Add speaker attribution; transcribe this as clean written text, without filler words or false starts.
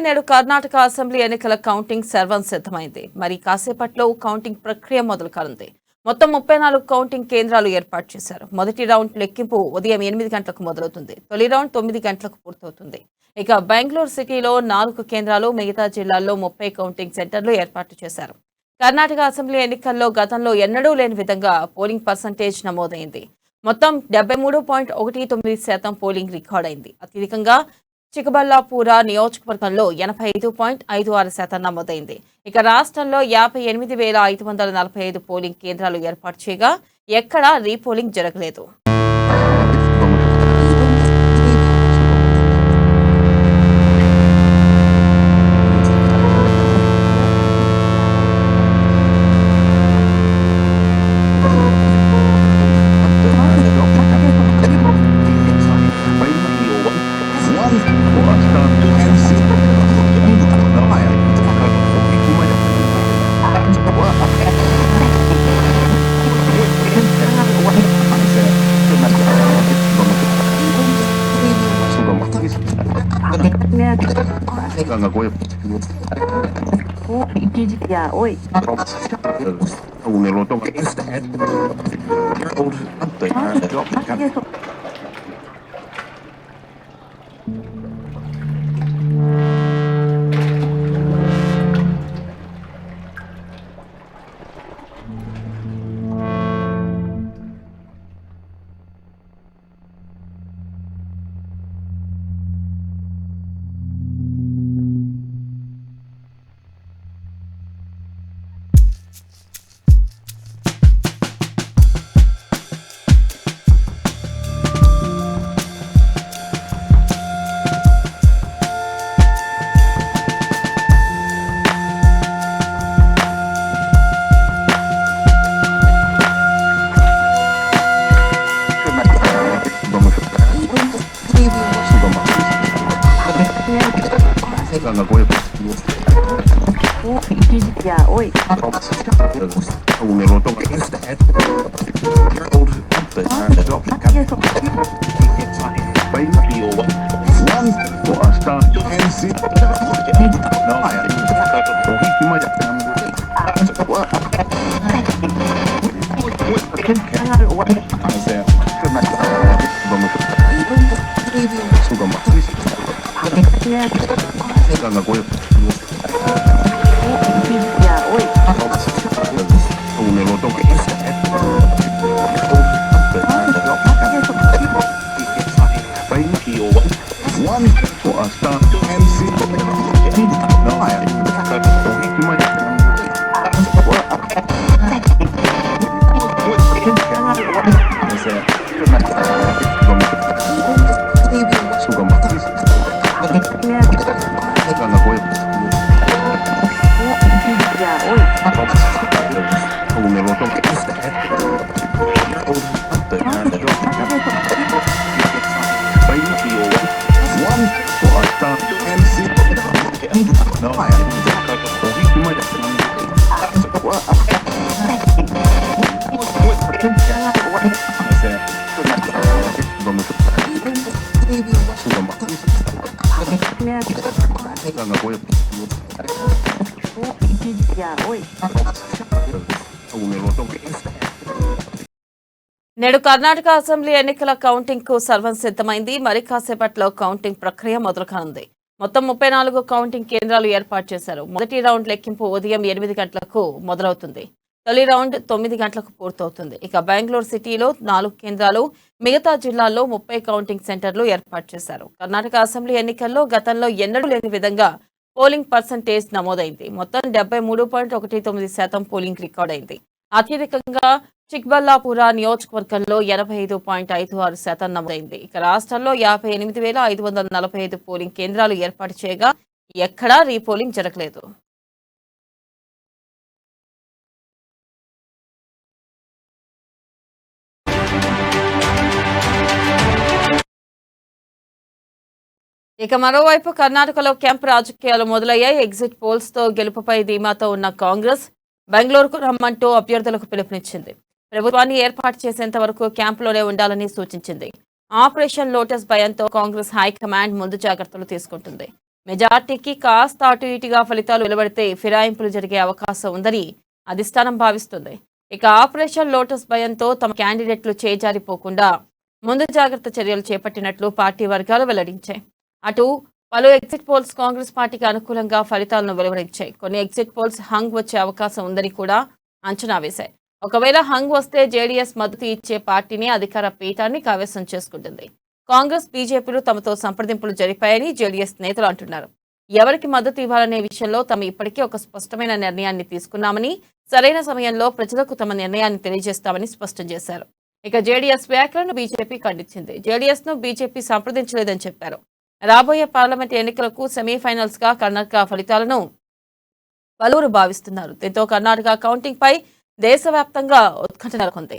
Speaker 1: నేడు కర్ణాటక అసెంబ్లీ ఎన్నికల కౌంటింగ్ సర్వం సిద్ధమైంది. మరి కాసేపట్లో కౌంటింగ్ ప్రక్రియ మొదలు కానుంది. మొత్తం 34 కౌంటింగ్ కేంద్రాలు ఏర్పాటు చేశారు. మొదటి రౌండ్ లెక్కింపు ఉదయం 8 గంటలకు మొదలవుతుంది. తొలి రౌండ్ 9 గంటలకు పూర్తవుతుంది. ఇక బెంగళూరు సిటీలో 4 కేంద్రాలు, మిగతా జిల్లాల్లో 30 కౌంటింగ్ సెంటర్లు ఏర్పాటు చేశారు. కర్ణాటక అసెంబ్లీ ఎన్నికల్లో గతంలో ఎన్నడూ లేని విధంగా పోలింగ్ పర్సంటేజ్ నమోదైంది. మొత్తం 73.19% పోలింగ్ రికార్డైంది. అత్యధికంగా చిక్కబల్లాపూర నియోజకవర్గంలో 85.56% నమోదైంది. ఇక రాష్ట్రంలో 58,545 పోలింగ్ కేంద్రాలు ఏర్పాటు చేయగా ఎక్కడా రీపోలింగ్ జరగలేదు. నేడు కర్ణాటక అసెంబ్లీ ఎన్నికల కౌంటింగ్ కు సర్వం సిద్ధమైంది. మరి కాసేపట్లో కౌంటింగ్ ప్రక్రియ మొదలు కానుంది. మొత్తం 34 కౌంటింగ్ కేంద్రాలు ఏర్పాటు చేశారు. మొదటి రౌండ్ లెక్కింపు ఉదయం 8 గంటలకు మొదలవుతుంది. తొలి రౌండ్ 9 గంటలకు పూర్తవుతుంది. ఇక బెంగళూరు సిటీలో 4 కేంద్రాలు, మిగతా జిల్లాల్లో 30 కౌంటింగ్ సెంటర్లు ఏర్పాటు చేశారు. కర్ణాటక అసెంబ్లీ ఎన్నికల్లో గతంలో ఎన్నడూ లేని విధంగా పోలింగ్ పర్సంటేజ్ నమోదైంది. మొత్తం 73.19% పోలింగ్ రికార్డైంది. అత్యధికంగా చిక్బల్లాపుర నియోజకవర్గంలో 85.56% నమోదైంది. ఇక రాష్ట్రంలో 58,545 పోలింగ్ కేంద్రాలు ఏర్పాటు చేయగా ఎక్కడా రీపోలింగ్ జరగలేదు. ఇక మరోవైపు కర్ణాటకలో క్యాంప్ రాజకీయాలు మొదలయ్యాయి. ఎగ్జిట్ పోల్స్ తో గెలుపుపై ధీమాతో ఉన్న కాంగ్రెస్ బెంగళూరుకు రమ్మంటూ అభ్యర్థులకు పిలుపునిచ్చింది. ప్రభుత్వాన్ని ఏర్పాటు చేసేంత వరకు క్యాంపులోనే ఉండాలని సూచించింది. ఆపరేషన్ లోటస్ భయంతో కాంగ్రెస్ హైకమాండ్ ముందు జాగ్రత్తలు తీసుకుంటుంది. మెజార్టీకి కాస్త అటు ఇటుగా ఫలితాలు వెలువడితే ఫిరాయింపులు జరిగే అవకాశం ఉందని అధిష్టానం భావిస్తుంది. ఇక ఆపరేషన్ లోటస్ భయంతో తమ క్యాండిడేట్లు చేజారిపోకుండా ముందు జాగ్రత్త చర్యలు చేపట్టినట్లు పార్టీ వర్గాలు వెల్లడించాయి. అటు పలు ఎగ్జిట్ పోల్స్ కాంగ్రెస్ పార్టీకి అనుకూలంగా ఫలితాలను వెలువరించాయి. కొన్ని ఎగ్జిట్ పోల్స్ హంగ్ వచ్చే అవకాశం ఉందని కూడా అంచనా వేశాయి. ఒకవేళ హంగ్ వస్తే జేడీఎస్ మద్దతు ఇచ్చే పార్టీని అధికార పీఠాన్ని కైవసం చేసుకుంటుంది. కాంగ్రెస్ బీజేపీలు తమతో సంప్రదింపులు జరిపాయని జేడీఎస్ నేతలు అంటున్నారు. ఎవరికి మద్దతు ఇవ్వాలనే విషయంలో తాము ఇప్పటికే ఒక స్పష్టమైన నిర్ణయాన్ని తీసుకున్నామని, సరైన సమయంలో ప్రజలకు తమ నిర్ణయాన్ని తెలియజేస్తామని స్పష్టం చేశారు. ఇక జేడీఎస్ వ్యాఖ్యలను బీజేపీ ఖండించింది. జేడీఎస్ ను బీజేపీ సంప్రదించలేదని చెప్పారు. రాబోయే పార్లమెంట్ ఎన్నికలకు సెమీఫైనల్స్ గా కర్ణాటక ఫలితాలను పలువురు భావిస్తున్నారు. దీంతో కర్ణాటక కౌంటింగ్ పై దేశవ్యాప్తంగా ఉత్కంఠ నెలకొంది.